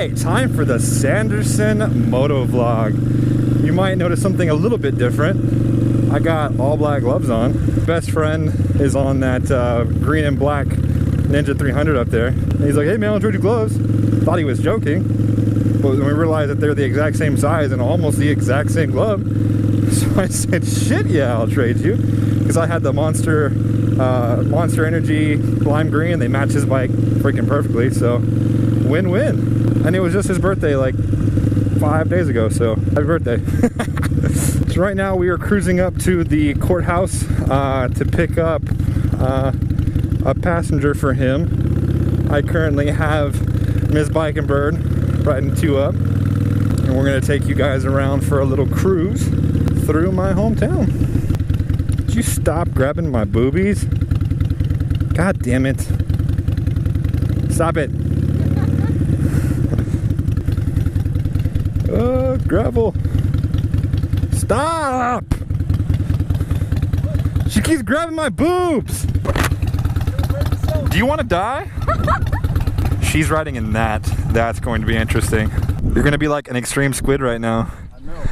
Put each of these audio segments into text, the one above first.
right, time for the Sanderson Motovlog. You might notice something a little bit different. I got all black gloves on. Best friend is on that green and black Ninja 300 up there. And he's like, hey man, I'll trade you gloves. Thought he was joking. But when we realized that they're the exact same size and almost the exact same glove, so I said, shit, yeah, I'll trade you. Because I had the Monster Energy lime green. They match his bike freaking perfectly, so win-win. And it was just his birthday like 5 days ago, so happy birthday. So right now we are cruising up to the courthouse to pick up a passenger for him. I currently have Ms. Bike and Bird riding 2 up, and we're gonna take you guys around for a little cruise through my hometown. Did you stop grabbing my boobies? God damn it. Stop it. Gravel. Stop! She keeps grabbing my boobs. Do you want to die? She's riding in that. That's going to be interesting. You're going to be like an extreme squid right now. I know.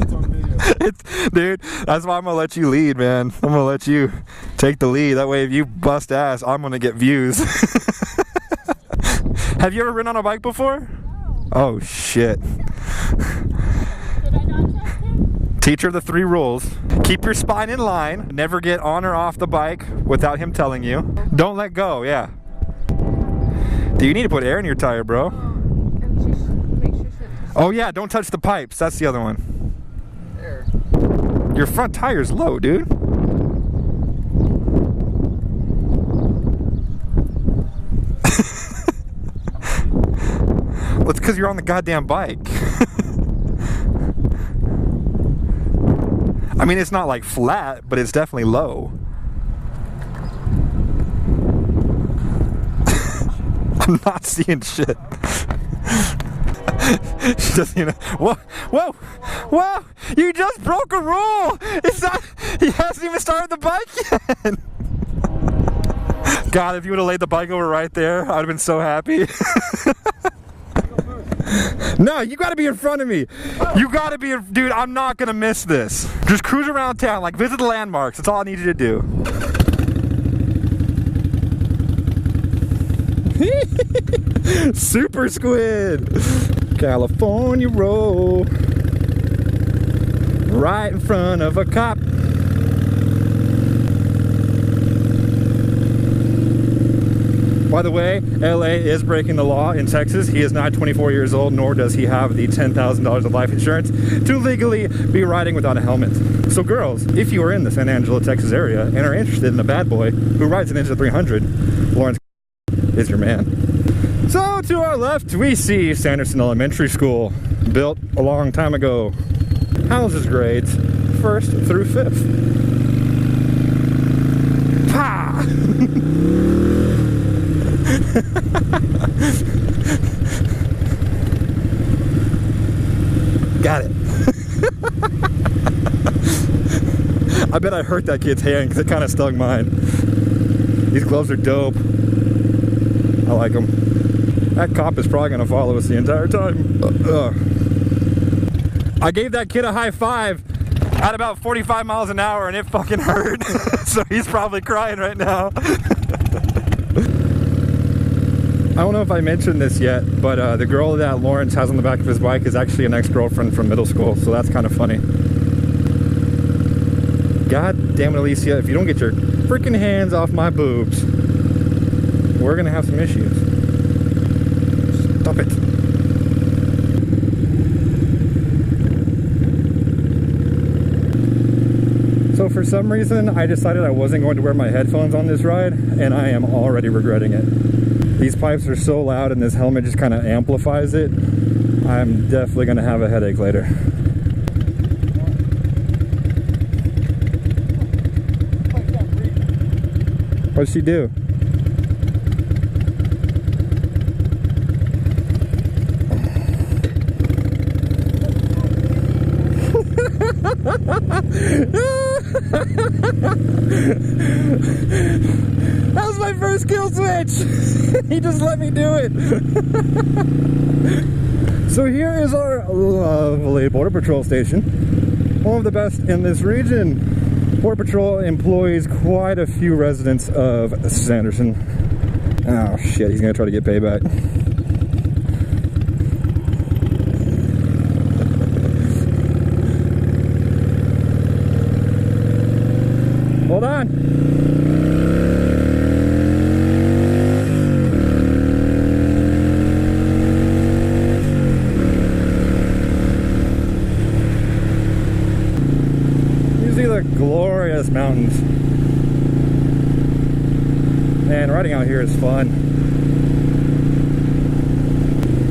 It's on video. Dude, that's why I'm going to let you lead, man. I'm going to let you take the lead. That way if you bust ass, I'm going to get views. Have you ever ridden on a bike before? No. Oh, shit. Teach her the 3 rules. Keep your spine in line. Never get on or off the bike without him telling you. Don't let go, yeah. Do you need to put air in your tire, bro? Oh yeah, don't touch the pipes. That's the other one. Air. Your front tire's low, dude. Well, it's because you're on the goddamn bike. I mean, it's not like flat, but it's definitely low. I'm not seeing shit. She doesn't even. Whoa, whoa, whoa! You just broke a rule. It's not. He hasn't even started the bike yet. God, if you would have laid the bike over right there, I'd have been so happy. No, you gotta be in front of me. You gotta be, dude, I'm not gonna miss this. Just cruise around town, like visit the landmarks. That's all I need you to do. Super squid. California roll. Right in front of a cop. By the way, LA is breaking the law in Texas. He is not 24 years old, nor does he have the $10,000 of life insurance to legally be riding without a helmet. So girls, if you are in the San Angelo, Texas area and are interested in a bad boy who rides an Ninja 300, Lawrence is your man. So to our left, we see Sanderson Elementary School, built a long time ago. Houses grades 1st through 5th. Pa! Got it. I bet I hurt that kid's hand because it kind of stung mine. These gloves are dope. I like them. That cop is probably going to follow us the entire time. I gave that kid a high five at about 45 miles an hour and it fucking hurt. So he's probably crying right now. I don't know if I mentioned this yet, but the girl that Lawrence has on the back of his bike is actually an ex-girlfriend from middle school, so that's kind of funny. God damn it, Alicia, if you don't get your freaking hands off my boobs, we're gonna have some issues. Stop it. So for some reason, I decided I wasn't going to wear my headphones on this ride, and I am already regretting it. These pipes are so loud and this helmet just kind of amplifies it. I'm definitely going to have a headache later. What'd she do? That was my first kill switch. He just let me do it. So here is our lovely Border Patrol station. One of the best in this region. Border Patrol employs quite a few residents of Sanderson. Oh shit, he's gonna try to get payback. Hold on. You see the glorious mountains. Man, riding out here is fun.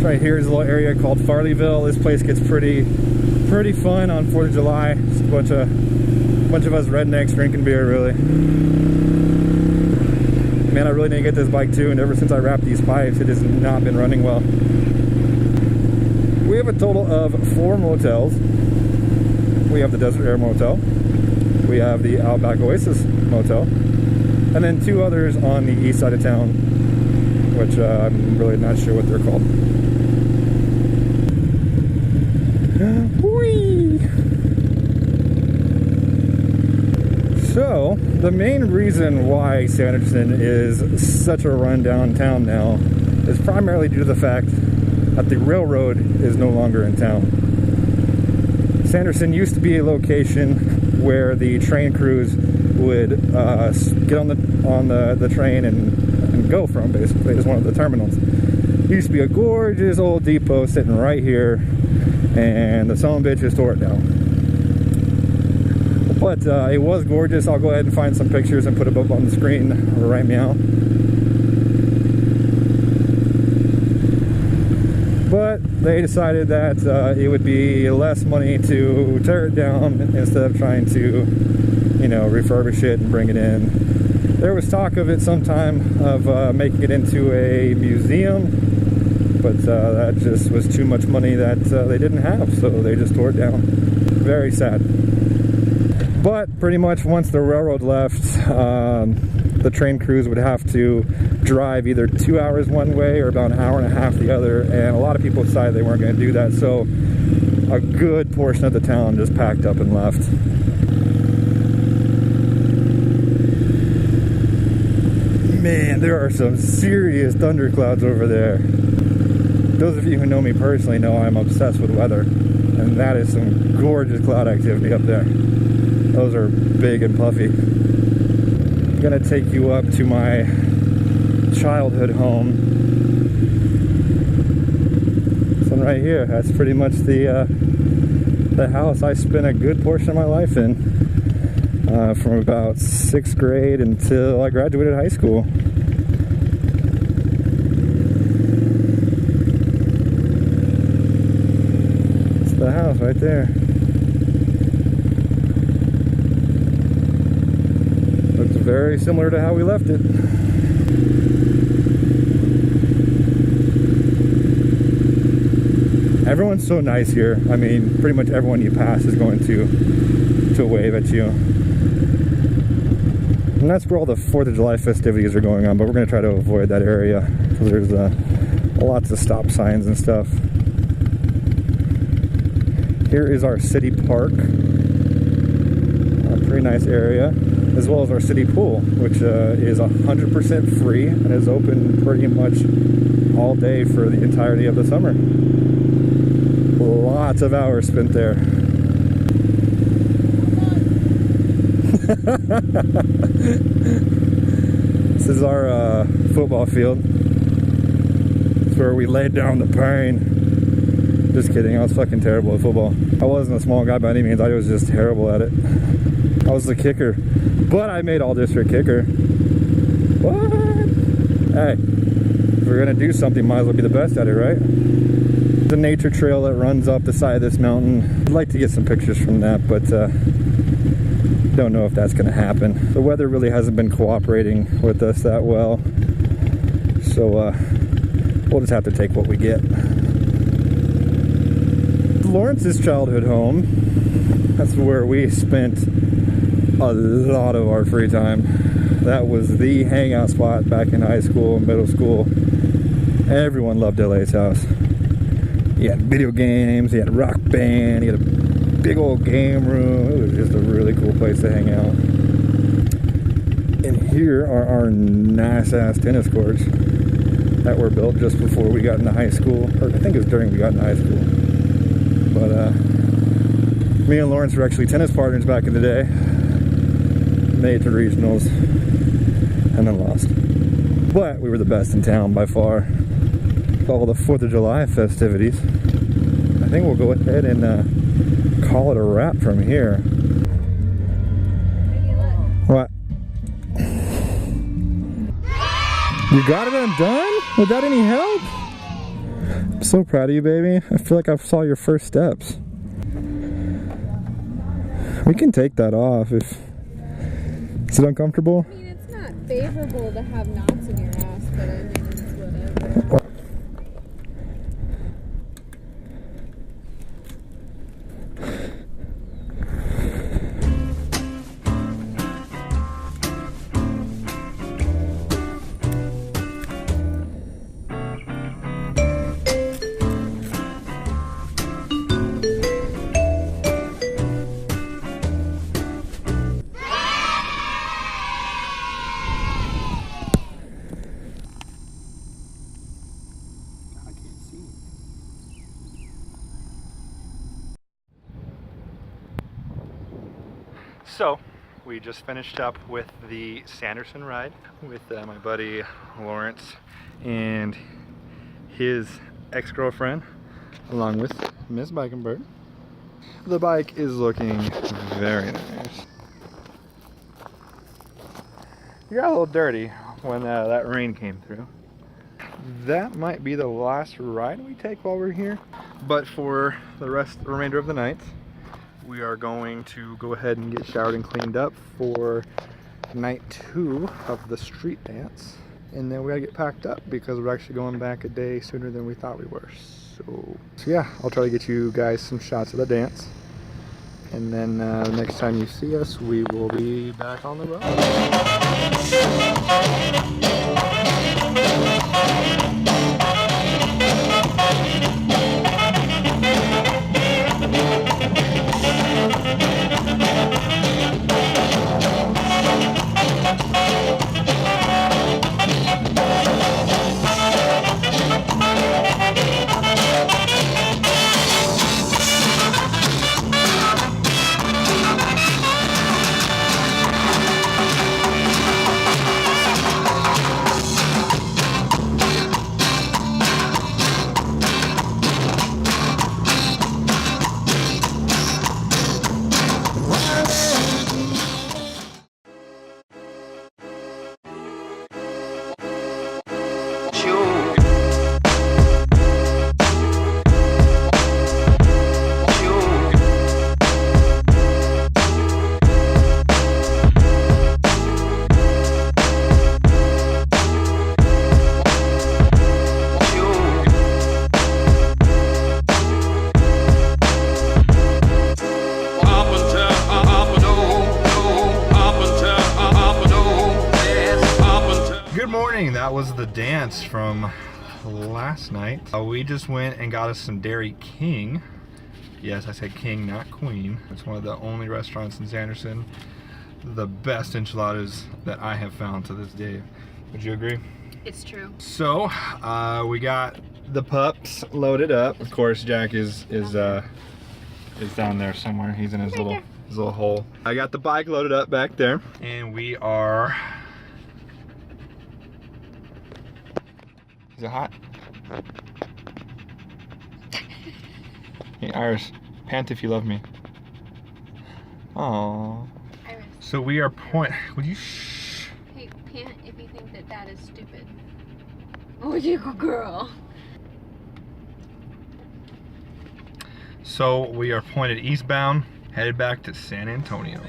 Right here is a little area called Farleyville. This place gets pretty fun on 4th of July. It's a bunch of us rednecks drinking beer, really. Man, I really need to get this bike too, and ever since I wrapped these pipes, it has not been running well. We have a total of 4 motels. We have the Desert Air Motel. We have the Outback Oasis Motel. And then 2 others on the east side of town, which I'm really not sure what they're called. Whee! So, the main reason why Sanderson is such a rundown town now is primarily due to the fact that the railroad is no longer in town. Sanderson used to be a location where the train crews would get on the train and go from, basically. It's one of the terminals. It used to be a gorgeous old depot sitting right here, and the son of a bitch just tore it down. But it was gorgeous. I'll go ahead and find some pictures and put them up on the screen right now. But they decided that it would be less money to tear it down instead of trying to, you know, refurbish it and bring it in. There was talk of it sometime of making it into a museum, but that just was too much money that they didn't have, so they just tore it down. Very sad. But pretty much once the railroad left, the train crews would have to drive either 2 hours one way or about an hour and a half the other, and a lot of people decided they weren't going to do that, so a good portion of the town just packed up and left. Man, there are some serious thunderclouds over there. Those of you who know me personally know I'm obsessed with weather, and that is some gorgeous cloud activity up there. Those are big and puffy. I'm gonna take you up to my childhood home. This one right here, that's pretty much the house I spent a good portion of my life in. From about 6th grade until I graduated high school. It's the house right there. Looks very similar to how we left it. Everyone's so nice here. I mean, pretty much everyone you pass is going to wave at you. And that's where all the 4th of July festivities are going on, but we're going to try to avoid that area because there's lots of stop signs and stuff. Here is our city park. A pretty nice area, as well as our city pool, which is 100% free and is open pretty much all day for the entirety of the summer. Lots of hours spent there. This is our football field. It's where we laid down the pain. Just kidding, I was fucking terrible at football. I wasn't a small guy by any means, I was just terrible at it. I was the kicker, but I made all district kicker. What? Hey, if we're gonna do something, might as well be the best at it, right? The nature trail that runs up the side of this mountain. I'd like to get some pictures from that, but don't know if that's going to happen. The weather really hasn't been cooperating with us that well, so we'll just have to take what we get. Lawrence's childhood home, that's where we spent a lot of our free time. That was the hangout spot back in high school and middle school. Everyone loved LA's house. You had video games, you had a rock band, you had a big old game room. It was just a really cool place to hang out. And here are our nice ass tennis courts that were built just before we got into high school. Or I think it was during we got into high school. But me and Lawrence were actually tennis partners back in the day. Made it to regionals and then lost. But we were the best in town by far. All the 4th of July festivities. I think we'll go ahead and call it a wrap from here. What? You got it undone? Without any help? I'm so proud of you, baby. I feel like I saw your first steps. We can take that off if... Is it uncomfortable? I mean, it's not favorable to have knots in your ass, but I mean, it's whatever. So, we just finished up with the Sanderson ride with my buddy Lawrence and his ex-girlfriend, along with Miss Bikenberg. The bike is looking very nice. You got a little dirty when that rain came through. That might be the last ride we take while we're here, but for the remainder of the night, we are going to go ahead and get showered and cleaned up for night 2 of the street dance. And then we gotta get packed up because we're actually going back a day sooner than we thought we were. So yeah, I'll try to get you guys some shots of the dance. And then next time you see us, we will be back on the road. That was the dance from last night. We just went and got us some Dairy King. Yes, I said king, not queen. It's one of the only restaurants in Sanderson. The best enchiladas that I have found to this day. Would you agree? It's true. So, we got the pups loaded up. Of course, Jack is down there somewhere. He's in his little hole. I got the bike loaded up back there, and we are. Is it hot? Hey Iris, pant if you love me. Aww. Iris. So we are would you shh? Hey, pant if you think that that is stupid. Oh, you go girl. So we are pointed eastbound, headed back to San Antonio.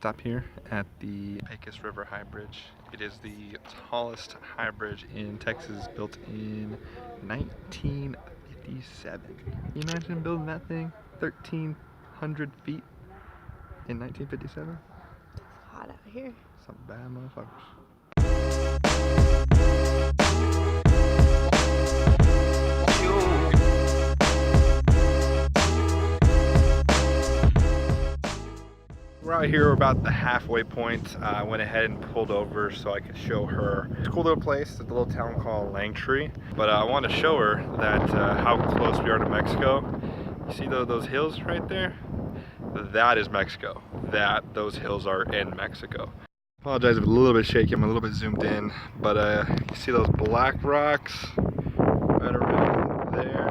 stop here at the Pecos River High Bridge. It is the tallest high bridge in Texas, built in 1957. Can you imagine building that thing 1,300 feet in 1957? It's hot out here. Some bad motherfuckers. We're out here about the halfway point. I went ahead and pulled over so I could show her. It's a cool little place. It's a little town called Langtree. But I want to show her that how close we are to Mexico. You see those hills right there? That is Mexico. Those hills are in Mexico. Apologize if it's a little bit shaky. I'm a little bit zoomed in. But you see those black rocks right around there?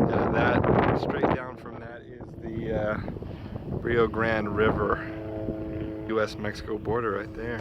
Yeah, that straight down from that is the Rio Grande River, U.S.-Mexico border right there.